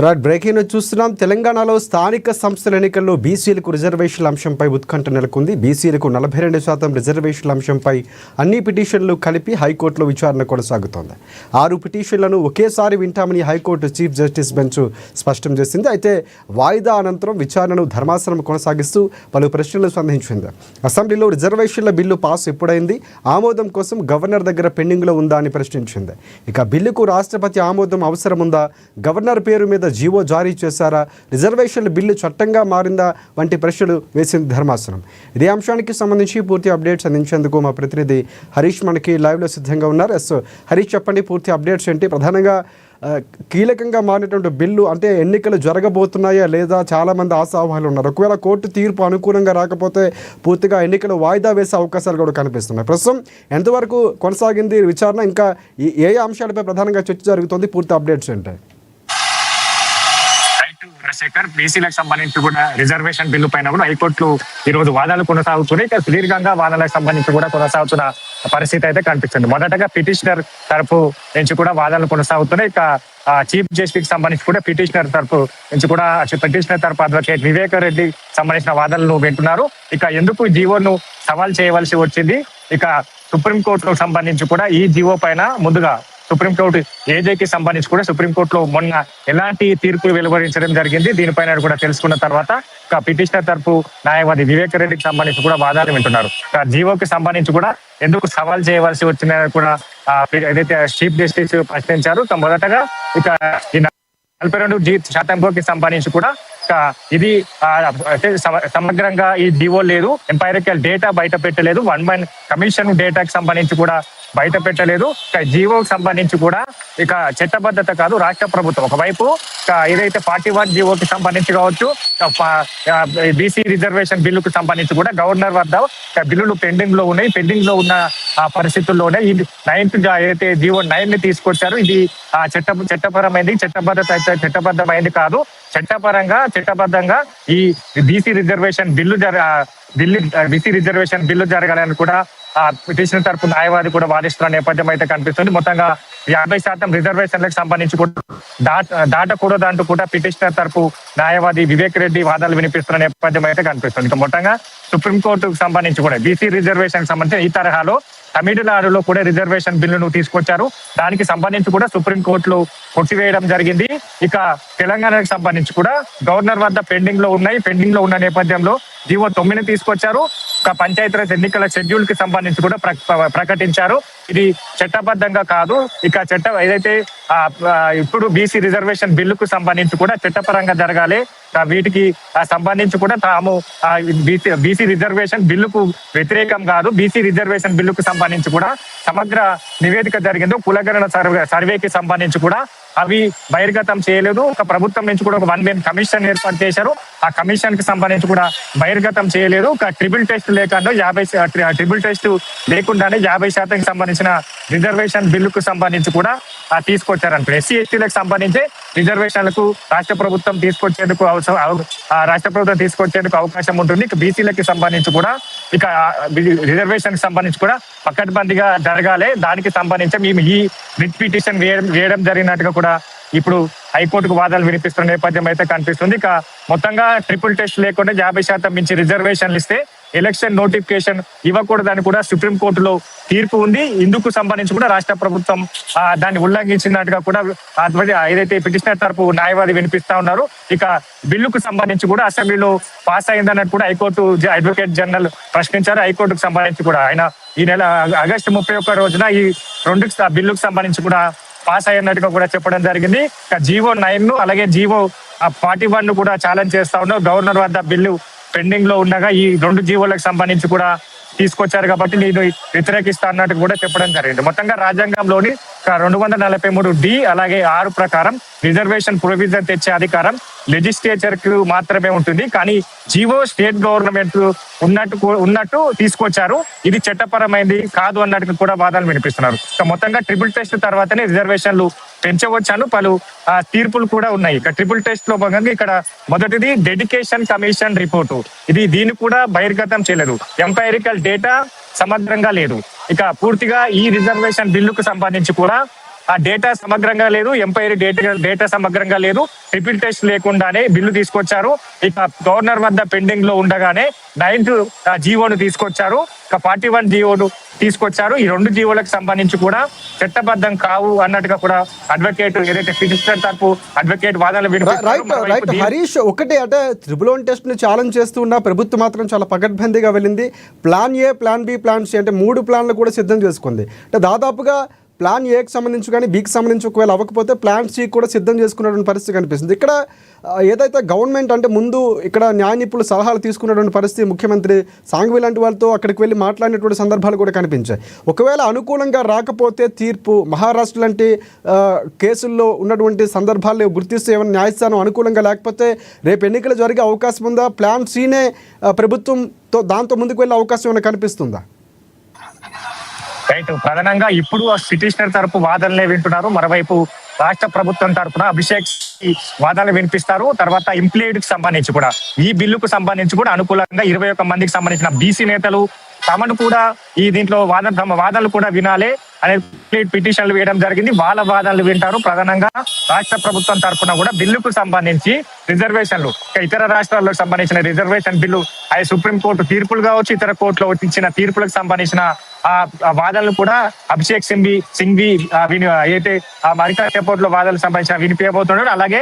Right breaking చూస్తున్నాం. తెలంగాణలో స్థానిక సంస్థల ఎన్నికల్లో బీసీలకు రిజర్వేషన్ల అంశంపై ఉత్కంఠ నెలకొంది. బీసీలకు 42% రిజర్వేషన్ల అంశంపై అన్ని పిటిషన్లు కలిపి హైకోర్టులో విచారణ కొనసాగుతోంది. 6 పిటిషన్లను ఒకేసారి వింటామని హైకోర్టు చీఫ్ జస్టిస్ బెంచ్ స్పష్టం చేసింది. అయితే వాయిదా అనంతరం విచారణను ధర్మాసనం కొనసాగిస్తూ పలు ప్రశ్నలు సంధించింది. అసెంబ్లీలో రిజర్వేషన్ల బిల్లు పాస్ ఎప్పుడైంది, ఆమోదం కోసం గవర్నర్ దగ్గర పెండింగ్లో ఉందా అని ప్రశ్నించింది. ఇక బిల్లుకు రాష్ట్రపతి ఆమోదం అవసరం ఉందా, గవర్నర్ పేరు మీద జీవో జారీ చేశారా, రిజర్వేషన్ల బిల్లు చట్టంగా మారిందా వంటి ప్రశ్నలు వేసింది ధర్మాసనం. ఇదే అంశానికి సంబంధించి పూర్తి అప్డేట్స్ అందించేందుకు మా ప్రతినిధి హరీష్ మనకి లైవ్లో సిద్ధంగా ఉన్నారు. హరీష్, చెప్పండి, పూర్తి అప్డేట్స్ ఏంటి? ప్రధానంగా కీలకంగా మారినటువంటి బిల్లు అంటే ఎన్నికలు జరగబోతున్నాయా లేదా, చాలామంది ఆశావాహాలు ఉన్నారు. ఒకవేళ కోర్టు తీర్పు అనుకూలంగా రాకపోతే పూర్తిగా ఎన్నికలు వాయిదా వేసే అవకాశాలు కూడా కనిపిస్తున్నాయి. ప్రస్తుతం ఎంతవరకు కొనసాగింది విచారణ, ఇంకా ఏ అంశాలపై ప్రధానంగా చర్చ జరుగుతుంది, పూర్తి అప్డేట్స్ ఏంటి? చంద్రశేఖర్, బీసీలకు సంబంధించి కూడా రిజర్వేషన్ బిల్లు పైన కూడా హైకోర్టులో ఈ రోజు వాదాలు కొనసాగుతున్నాయి. ఇక సుదీర్ఘంగా వాదనలకు సంబంధించి కూడా కొనసాగుతున్న పరిస్థితి అయితే కనిపిస్తుంది. మొదటగా పిటిషనర్ తరపు నుంచి కూడా వాదనలు కొనసాగుతున్నాయి. ఇక చీఫ్ జస్టిస్ సంబంధించి కూడా పిటిషనర్ తరపు అడ్వకేట్ వివేక్ రెడ్డి సంబంధించిన వాదనలు వింటున్నారు. ఇక ఎందుకు జీవోను సవాల్ చేయవలసి వచ్చింది, ఇక సుప్రీంకోర్టుకు సంబంధించి కూడా ఈ జీవో పైన ముందుగా సుప్రీంకోర్టు ఏజేకి సంబంధించి కూడా సుప్రీంకోర్టులో మొన్న ఎలాంటి తీర్పు వెలువరించడం జరిగింది, దీనిపైన కూడా తెలుసుకున్న తర్వాత పిటిషనర్ తరపు న్యాయవాది వివేక్ రెడ్డికి సంబంధించి కూడా వాదాలు వింటున్నారు. జీవోకి సంబంధించి కూడా ఎందుకు సవాల్ చేయవలసి వచ్చిందని కూడా ఏదైతే చీఫ్ జస్టిస్ ప్రశ్నించారు. మొదటగా ఇక ఈ 42% సంబంధించి కూడా ఇది సమగ్రంగా ఈ జీవో లేదు, ఎంపైరికల్ డేటా బయట పెట్టలేదు, 1 కమిషన్ డేటాకి సంబంధించి కూడా బయట పెట్టలేదు. జీవోకి సంబంధించి కూడా ఇక చట్టబద్ధత కాదు, రాష్ట్ర ప్రభుత్వం ఒకవైపు ఏదైతే 41 జీవోకి సంబంధించి కావచ్చు, బీసీ రిజర్వేషన్ బిల్లుకు సంబంధించి కూడా గవర్నర్ వద్ద బిల్లులు పెండింగ్ లో ఉన్నాయి. పెండింగ్ లో ఉన్న పరిస్థితుల్లోనే ఈ 9th ఏదైతే జీవో 9 ని తీసుకొచ్చారు, ఇది చట్టపరమైంది, చట్టబద్ధమైంది కాదు. చట్టబద్ధంగా ఈ బీసీ రిజర్వేషన్ బిల్లు జరగాలని కూడా పిటిషన్ తరపు న్యాయవాది కూడా వాదిస్తున్న నేపథ్యం అయితే కనిపిస్తుంది. మొత్తంగా 50% రిజర్వేషన్లకు సంబంధించి కూడా దాటకూడదంటూ కూడా పిటిషనర్ తరపు న్యాయవాది వివేక్ రెడ్డి వాదాలు వినిపిస్తున్న నేపథ్యం అయితే కనిపిస్తుంది. ఇక మొత్తంగా సుప్రీంకోర్టుకు సంబంధించి కూడా బీసీ రిజర్వేషన్ సంబంధించి ఈ తరహాలో తమిళనాడులో కూడా రిజర్వేషన్ బిల్లును తీసుకొచ్చారు. దానికి సంబంధించి కూడా సుప్రీంకోర్టులో కొట్టివేయడం జరిగింది. ఇక తెలంగాణకు సంబంధించి కూడా గవర్నర్ వద్ద పెండింగ్ లో ఉన్న నేపథ్యంలో జీవో 9 తీసుకొచ్చారు. ఒక పంచాయతీరాజ్ ఎన్నికల షెడ్యూల్ కి సంబంధించి కూడా ప్రకటించారు. ఇది చట్టబద్ధంగా కాదు. ఇక ఏదైతే ఇప్పుడు బీసీ రిజర్వేషన్ బిల్లుకు సంబంధించి కూడా చట్టపరంగా జరగాలి. వీటికి సంబంధించి కూడా తాము బీసీ రిజర్వేషన్ బిల్లుకు వ్యతిరేకం కాదు. బీసీ రిజర్వేషన్ బిల్లుకు సంబంధించి కూడా సమగ్ర నివేదిక జరిగింది. కులగణన సర్వేకి సంబంధించి కూడా అవి బహిర్గతం చేయలేదు. ఒక ప్రభుత్వం నుంచి కూడా ఒక 1 కమిషన్ ఏర్పాటు చేశారు. ఆ కమిషన్ కి సంబంధించి కూడా బహిర్గతం చేయలేదు. ఒక ట్రిపుల్ టెస్ట్ లేకుండానే 50% సంబంధించిన రిజర్వేషన్ బిల్లుకు సంబంధించి కూడా తీసుకొచ్చారంట. ఎస్సీ ఎస్టీలకు సంబంధించి రిజర్వేషన్లకు రాష్ట్ర ప్రభుత్వం తీసుకొచ్చేందుకు అవకాశం ఉంటుంది. ఇక బీసీలకి సంబంధించి కూడా ఇక రిజర్వేషన్ కి సంబంధించి కూడా పకడ్బందీగా జరగాలి. దానికి సంబంధించి మేము ఈ రిట్ పిటిషన్ వేయడం జరిగినట్టుగా కూడా ఇప్పుడు హైకోర్టుకు వాదాలు వినిపిస్తున్న నేపథ్యం అయితే కనిపిస్తుంది. ఇక మొత్తంగా ట్రిపుల్ టెస్ట్ లేకుండా 50% మించి రిజర్వేషన్లు ఇస్తే ఎలక్షన్ నోటిఫికేషన్ ఇవ్వకూడదని కూడా సుప్రీంకోర్టులో తీర్పు ఉంది. ఇందుకు సంబంధించి కూడా రాష్ట్ర ప్రభుత్వం దాన్ని ఉల్లంఘించినట్టుగా కూడా ఏదైతే పిటిషనర్ తరపు న్యాయవాది వినిపిస్తా ఉన్నారు. ఇక బిల్లుకు సంబంధించి కూడా అసెంబ్లీలో పాస్ అయిందన్నట్టు కూడా హైకోర్టు అడ్వకేట్ జనరల్ ప్రశ్నించారు. హైకోర్టుకు సంబంధించి కూడా ఆయన ఈ నెల ఆగస్టు 31 రోజున ఈ 2 బిల్లుకు సంబంధించి కూడా పాస్ అయినట్టుగా కూడా చెప్పడం జరిగింది. జీవో 9 అలాగే జీవో 41 కూడా ఛాలెంజ్ చేస్తా ఉన్నారు. గవర్నర్ వద్ద బిల్లు పెండింగ్ లో ఉండగా ఈ 2 జీవోలకు సంబంధించి కూడా తీసుకొచ్చారు కాబట్టి నేను వ్యతిరేకిస్తా అన్నట్టు కూడా చెప్పడం జరిగింది. మొత్తంగా రాజ్యాంగంలోని 243D అలాగే 6 ప్రకారం రిజర్వేషన్ ప్రొవిజన్ తెచ్చే అధికారం లెజిస్లేచర్ కు మాత్రమే ఉంటుంది. కానీ జీవో స్టేట్ గవర్నమెంట్ ఉన్నట్టు తీసుకొచ్చారు. ఇది చట్టపరమైంది కాదు అన్నట్టు కూడా వాదాలు వినిపిస్తున్నారు. మొత్తంగా ట్రిపుల్ టెస్ట్ తర్వాతనే రిజర్వేషన్లు పెంచవచ్చాను పలు తీర్పులు కూడా ఉన్నాయి. ఇక ట్రిపుల్ టెస్ట్ లో భాగంగా ఇక్కడ మొదటిది డెడికేషన్ కమిషన్ రిపోర్టు, దీన్ని కూడా బహిర్గతం చేయలేదు. ఎంపైరికల్ డేటా సమగ్రంగా లేదు. ఇక పూర్తిగా ఈ రిజర్వేషన్ బిల్లుకు సంబంధించి కూడా ఆ డేటా సమగ్రంగా లేదు, ఎంపైరీ డేటా సమగ్రంగా లేదు, రిపీట్ టెస్ట్ లేకుండానే బిల్లు తీసుకొచ్చారు. ఇక గవర్నర్ వద్ద పెండింగ్ లో ఉండగానే 9th జీవోను తీసుకొచ్చారు, ఇక 41 జీవోను తీసుకొచ్చారు. ఈ 2 జీవోలకు సంబంధించి కూడా చట్టబద్ధం కావు అన్నట్టుగా కూడా అడ్వకేట్ ఏదైతే పిటిషనర్ తరపు అడ్వకేట్ వాదనలు రైట్ హరీష్, ఒకటే అంటే త్రిబుల్ టెస్ట్ ని ఛాలెంజ్ చేస్తూ ఉన్న ప్రభుత్వం మాత్రం చాలా పకడ్బందీగా వెళ్ళింది. Plan A, plan B, plan C అంటే 3 ప్లాన్లు కూడా సిద్ధం చేసుకుంది. అంటే దాదాపుగా ప్లాన్ ఏకి సంబంధించి కానీ బికి సంబంధించి ఒకవేళ అవ్వకపోతే ప్లాన్ సి కూడా సిద్ధం చేసుకున్నటువంటి పరిస్థితి కనిపిస్తుంది. ఇక్కడ ఏదైతే గవర్నమెంట్ అంటే ముందు ఇక్కడ న్యాయ నిపుణులు సలహాలు తీసుకున్నటువంటి పరిస్థితి, ముఖ్యమంత్రి సాంఘవి లాంటి వాళ్ళతో అక్కడికి వెళ్ళి మాట్లాడినటువంటి సందర్భాలు కూడా కనిపించాయి. ఒకవేళ అనుకూలంగా రాకపోతే తీర్పు మహారాష్ట్ర లాంటి కేసుల్లో ఉన్నటువంటి సందర్భాలు గుర్తిస్తే ఏమైనా న్యాయస్థానం అనుకూలంగా లేకపోతే రేపు ఎన్నికలు జరిగే అవకాశం ఉందా? ప్లాన్ సినే ప్రభుత్వంతో దాంతో ముందుకు వెళ్ళే అవకాశం ఏమైనా కనిపిస్తుందా? రైట్, ప్రధానంగా ఇప్పుడు పిటిషనర్ తరపు వాదనలే వింటున్నారు. మరోవైపు రాష్ట్ర ప్రభుత్వం తరపున అభిషేక్ వాదనలు వినిపిస్తారు. తర్వాత ఇంప్లీడ్ కి సంబంధించి కూడా ఈ బిల్లుకు సంబంధించి కూడా అనుకూలంగా 21 మందికి సంబంధించిన బీసీ నేతలు తమను కూడా ఈ దీంట్లో తమ వాదనలు కూడా వినాలి అనే పిటిషన్లు వేయడం జరిగింది. వాళ్ళ వాదనలు వింటారు. ప్రధానంగా రాష్ట్ర ప్రభుత్వం తరఫున కూడా బిల్లుకు సంబంధించి రిజర్వేషన్లు, ఇతర రాష్ట్రాలకు సంబంధించిన రిజర్వేషన్ బిల్లు అది సుప్రీంకోర్టు తీర్పులు కావచ్చు, ఇతర కోర్టులో ఇచ్చిన తీర్పులకు సంబంధించిన ఆ వాదనలు కూడా అభిషేక్ సింఘ్వి అయితే అమెరికా ఎయిర్పోర్ట్ లో వాదనలకు సంబంధించిన వినిపించబోతున్నాడు. అలాగే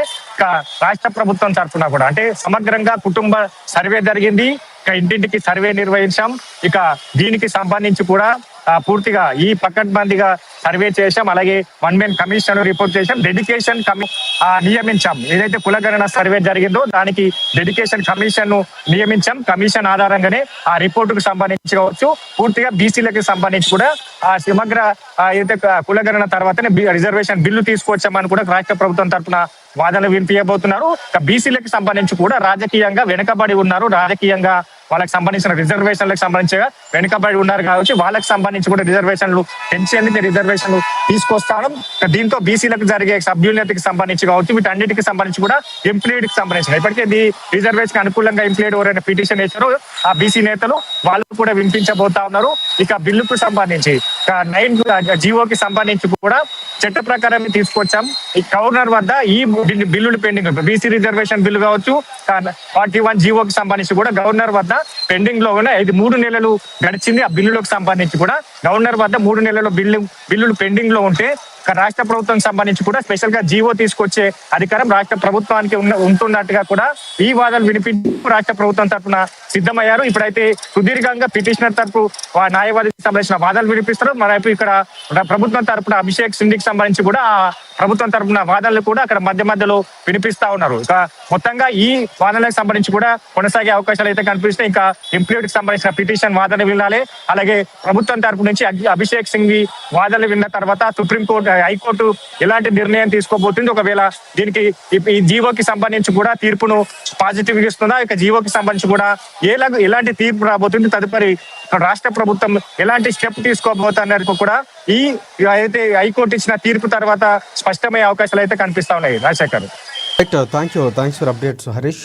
రాష్ట్ర ప్రభుత్వం తరఫున కూడా అంటే సమగ్రంగా కుటుంబ సర్వే జరిగింది, ఇక ఇంటింటికి సర్వే నిర్వహించాం, ఇక దీనికి సంబంధించి కూడా పూర్తిగా ఈ పకడ్బందీగా సర్వే చేశాం. అలాగే 1 మెన్ కమిషన్ రిపోర్ట్ చేశాం, డెడికేషన్ నియమించాం. ఏదైతే కులగణన సర్వే జరిగిందో దానికి డెడికేషన్ కమిషన్ ను నియమించాం. కమిషన్ ఆధారంగానే ఆ రిపోర్టుకు సంబంధించి కావచ్చు, పూర్తిగా బీసీలకు సంబంధించి కూడా ఆ సమగ్ర ఏదైతే కులగణన తర్వాతనే రిజర్వేషన్ బిల్లు తీసుకొచ్చామని కూడా రాష్ట్ర ప్రభుత్వం తరఫున వాదనలు వినిపించబోతున్నారు. బీసీలకు సంబంధించి కూడా రాజకీయంగా వెనుకబడి ఉన్నారు, రాజకీయంగా వాళ్ళకి సంబంధించిన రిజర్వేషన్లకు సంబంధించి వెనుకబడి ఉన్నారు కాబట్టి వాళ్ళకి సంబంధించి కూడా రిజర్వేషన్లు పెంచేందుకు రిజర్వేషన్లు తీసుకొస్తాను. దీంతో బీసీలకు జరిగే సభ్యున్నతికి సంబంధించి కావచ్చు, వీటన్నిటికి సంబంధించి కూడా ఎంప్లాయిడ్ కి సంబంధించిన ఇప్పటికే రిజర్వేషన్ అనుకూలంగా ఎంప్లాయిడ్ ఎవరైనా పిటిషన్ వేశారో ఆ బీసీ నేతలు వాళ్ళు కూడా వినిపించబోతా ఉన్నారు. ఇక బిల్లుకు సంబంధించి 9 జీవోకి సంబంధించి కూడా చట్ట ప్రకారం తీసుకొచ్చాం. ఈ గవర్నర్ వద్ద ఈ బిల్లులు పెండింగ్, బీసీ రిజర్వేషన్ బిల్లు కావచ్చు, 41 జీవోకి సంబంధించి కూడా గవర్నర్ వద్ద పెండింగ్ లో ఉన్న 3 నెలలు గడిచింది. ఆ బిల్లులకు సంబంధించి కూడా గవర్నర్ వద్ద 3 నెలల బిల్లులు పెండింగ్ లో ఉంటే రాష్ట్ర ప్రభుత్వం సంబంధించి కూడా స్పెషల్ గా జీవో తీసుకొచ్చే అధికారం రాష్ట్ర ప్రభుత్వానికి ఉంటున్నట్టుగా కూడా ఈ వాదనలు వినిపించి రాష్ట్ర ప్రభుత్వం తరఫున సిద్ధమయ్యారు. ఇప్పుడైతే సుదీర్ఘంగా పిటిషనర్ తరపు న్యాయవాదికి సంబంధించిన వాదనలు వినిపిస్తారు. మరోవైపు ఇక్కడ ప్రభుత్వం తరఫున అభిషేక్ సింఘ్కి సంబంధించి కూడా ప్రభుత్వం తరఫున వాదనలు కూడా అక్కడ మధ్యలో వినిపిస్తా ఉన్నారు. ఇక మొత్తంగా ఈ వాదనలకు సంబంధించి కూడా కొనసాగే అవకాశాలు అయితే కనిపిస్తాయి. ఇంకా ఎంప్లాయిడ్ కి సంబంధించిన పిటిషన్ వాదన వినాలి. అలాగే ప్రభుత్వం తరపు నుంచి అభిషేక్ సింఘ్వి వాదనలు విన్న తర్వాత సుప్రీంకోర్టు, హైకోర్టు ఎలాంటి నిర్ణయం తీసుకోబోతుంది, ఒకవేళ దీనికి ఈ జీవోకి సంబంధించి కూడా తీర్పును పాజిటివ్ ఇస్తుందా, ఇక జీవోకి సంబంధించి కూడా ఎలాంటి తీర్పు రాబోతుంది, తదుపరి రాష్ట్ర ప్రభుత్వం ఎలాంటి స్టెప్ తీసుకోబోతున్నారు కూడా ఈ అయితే హైకోర్టు ఇచ్చిన తీర్పు తర్వాత స్పష్టమయ్యే అవకాశాలు అయితే కనిపిస్తా ఉన్నాయి. Rajasekhar, thanks for updates Harish.